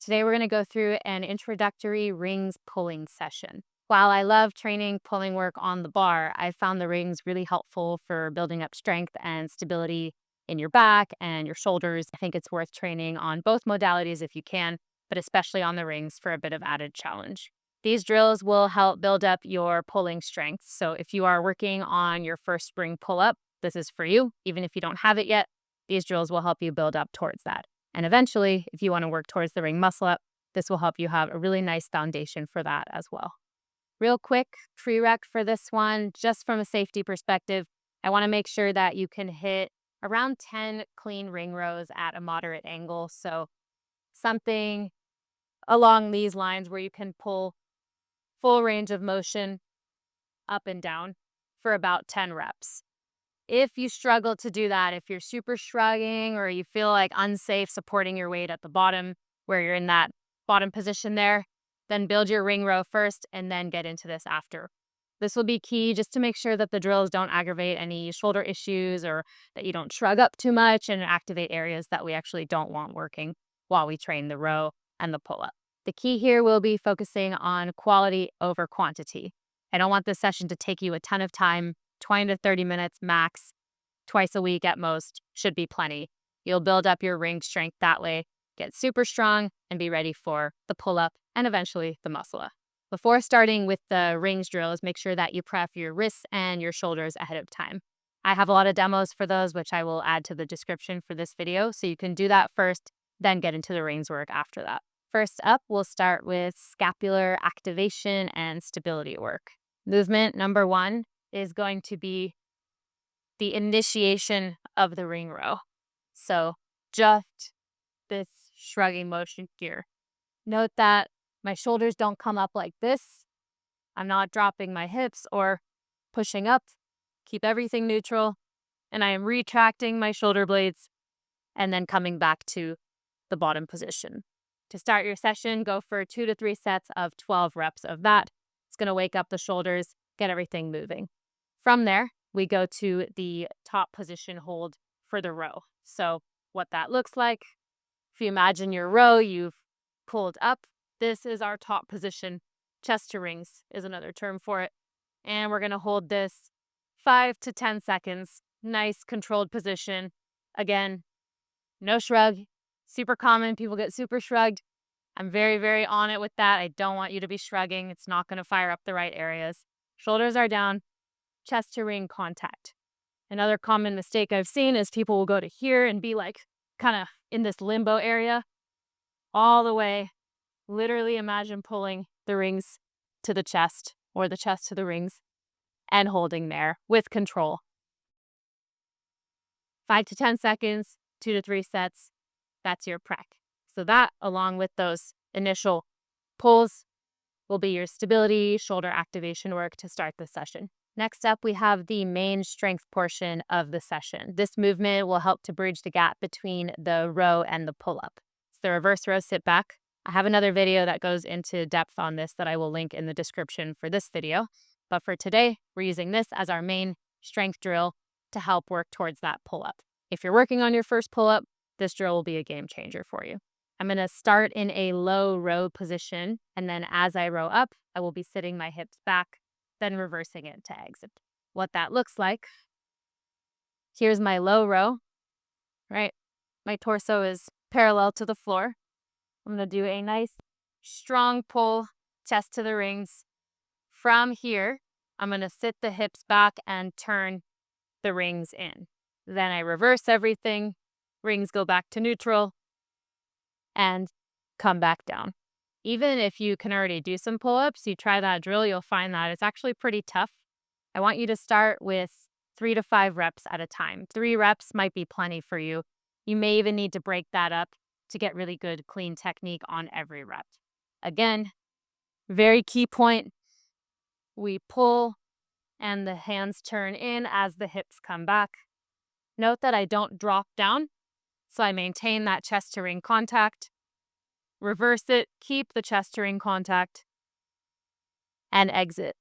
Today we're going to go through an introductory rings pulling session. While I love training pulling work on the bar, I found the rings really helpful for building up strength and stability in your back and your shoulders. I think it's worth training on both modalities if you can, but especially on the rings for a bit of added challenge. These drills will help build up your pulling strength. So if you are working on your first spring pull up, this is for you. Even if you don't have it yet, these drills will help you build up towards that. And eventually, if you want to work towards the ring muscle up, this will help you have a really nice foundation for that as well. Real quick prereq for this one, just from a safety perspective, I want to make sure that you can hit around 10 clean ring rows at a moderate angle. So something along these lines where you can pull full range of motion up and down for about 10 reps. If you struggle to do that, if you're super shrugging or you feel like unsafe supporting your weight at the bottom where you're in that bottom position there, then build your ring row first and then get into this after. This will be key just to make sure that the drills don't aggravate any shoulder issues or that you don't shrug up too much and activate areas that we actually don't want working while we train the row and the pull-up. The key here will be focusing on quality over quantity. I don't want this session to take you a ton of time. 20 to 30 minutes max, twice a week at most, should be plenty. You'll build up your ring strength that way, get super strong, and be ready for the pull-up and eventually the muscle up. Before starting with the rings drills, make sure that you prep your wrists and your shoulders ahead of time. I have a lot of demos for those, which I will add to the description for this video, so you can do that first, then get into the rings work after that. First up, we'll start with scapular activation and stability work. Movement number 1 is going to be the initiation of the ring row. So just this shrugging motion here. Note that my shoulders don't come up like this. I'm not dropping my hips or pushing up. Keep everything neutral. And I am retracting my shoulder blades and then coming back to the bottom position. To start your session, go for 2 to 3 sets of 12 reps of that. It's going to wake up the shoulders, get everything moving. From there, we go to the top position hold for the row. So what that looks like, if you imagine your row, you've pulled up. This is our top position. Chest to rings is another term for it. And we're going to hold this 5 to 10 seconds. Nice controlled position. Again, no shrug. Super common. People get super shrugged. I'm very, very on it with that. I don't want you to be shrugging. It's not going to fire up the right areas. Shoulders are down. Chest to ring contact. Another common mistake I've seen is people will go to here and be like kind of in this limbo area all the way. Literally imagine pulling the rings to the chest or the chest to the rings and holding there with control. 5 to 10 seconds, 2 to 3 sets. That's your prec. So that, along with those initial pulls, will be your stability, shoulder activation work to start the session. Next up, we have the main strength portion of the session. This movement will help to bridge the gap between the row and the pull-up. It's the reverse row sit back. I have another video that goes into depth on this that I will link in the description for this video. But for today, we're using this as our main strength drill to help work towards that pull-up. If you're working on your first pull-up, this drill will be a game changer for you. I'm going to start in a low row position, and then as I row up, I will be sitting my hips back, then reversing it to exit. What that looks like, here's my low row, right? My torso is parallel to the floor. I'm going to do a nice strong pull, chest to the rings. From here, I'm going to sit the hips back and turn the rings in. Then I reverse everything, rings go back to neutral, and come back down. Even if you can already do some pull-ups, you try that drill, you'll find that it's actually pretty tough. I want you to start with 3 to 5 reps at a time. 3 reps might be plenty for you. You may even need to break that up to get really good, clean technique on every rep. Again, very key point. We pull and the hands turn in as the hips come back. Note that I don't drop down, so I maintain that chest to ring contact. Reverse it, keep the chest to ring contact, and exit.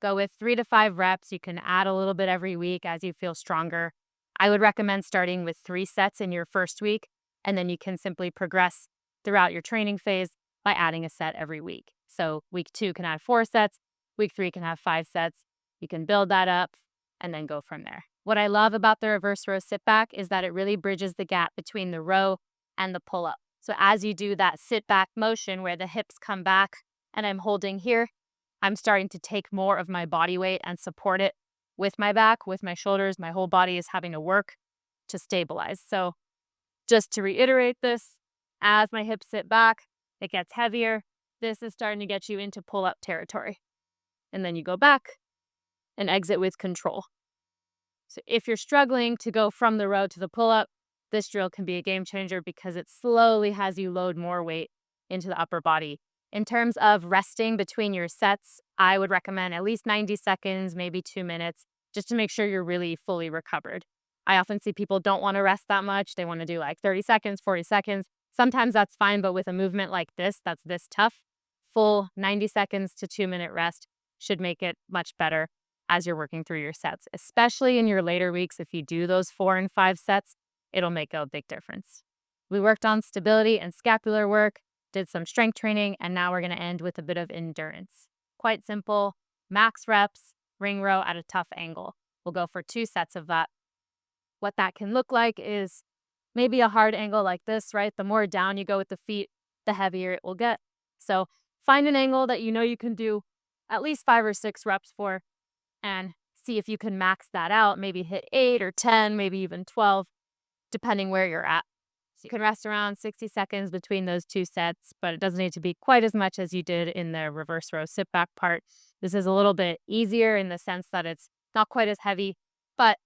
Go with 3 to 5 reps. You can add a little bit every week as you feel stronger. I would recommend starting with 3 sets in your first week, and then you can simply progress throughout your training phase by adding a set every week. So week 2 can have 4 sets, week 3 can have 5 sets. You can build that up and then go from there. What I love about the reverse row sit back is that it really bridges the gap between the row and the pull up. So as you do that sit back motion where the hips come back and I'm holding here, I'm starting to take more of my body weight and support it with my back, with my shoulders. My whole body is having to work to stabilize. So just to reiterate this, as my hips sit back, it gets heavier. This is starting to get you into pull-up territory. And then you go back and exit with control. So if you're struggling to go from the row to the pull-up, this drill can be a game changer because it slowly has you load more weight into the upper body. In terms of resting between your sets, I would recommend at least 90 seconds, maybe 2 minutes, just to make sure you're really fully recovered. I often see people don't want to rest that much. They want to do like 30 seconds, 40 seconds. Sometimes that's fine, but with a movement like this, that's this tough, full 90 seconds to 2-minute rest should make it much better as you're working through your sets, especially in your later weeks. If you do those 4 and 5 sets, it'll make a big difference. We worked on stability and scapular work, did some strength training, and now we're going to end with a bit of endurance. Quite simple, max reps, ring row at a tough angle. We'll go for 2 sets of that. What that can look like is maybe a hard angle like this, right? The more down you go with the feet, the heavier it will get. So find an angle that you know you can do at least 5 or 6 reps for and see if you can max that out. Maybe hit 8 or 10, maybe even 12, depending where you're at. So you can rest around 60 seconds between those 2 sets, but it doesn't need to be quite as much as you did in the reverse row sit back part. This is a little bit easier in the sense that it's not quite as heavy, but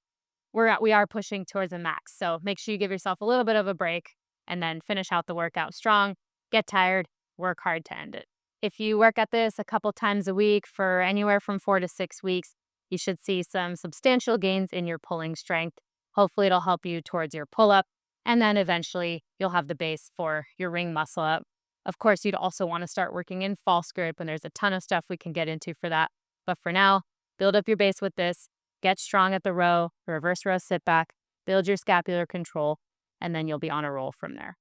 we are pushing towards a max. So make sure you give yourself a little bit of a break and then finish out the workout strong. Get tired, work hard to end it. If you work at this a couple times a week for anywhere from 4 to 6 weeks, you should see some substantial gains in your pulling strength. Hopefully it'll help you towards your pull-up, and then eventually you'll have the base for your ring muscle up. Of course, you'd also want to start working in false grip, and there's a ton of stuff we can get into for that. But for now, build up your base with this, get strong at the row, reverse row sit back, build your scapular control, and then you'll be on a roll from there.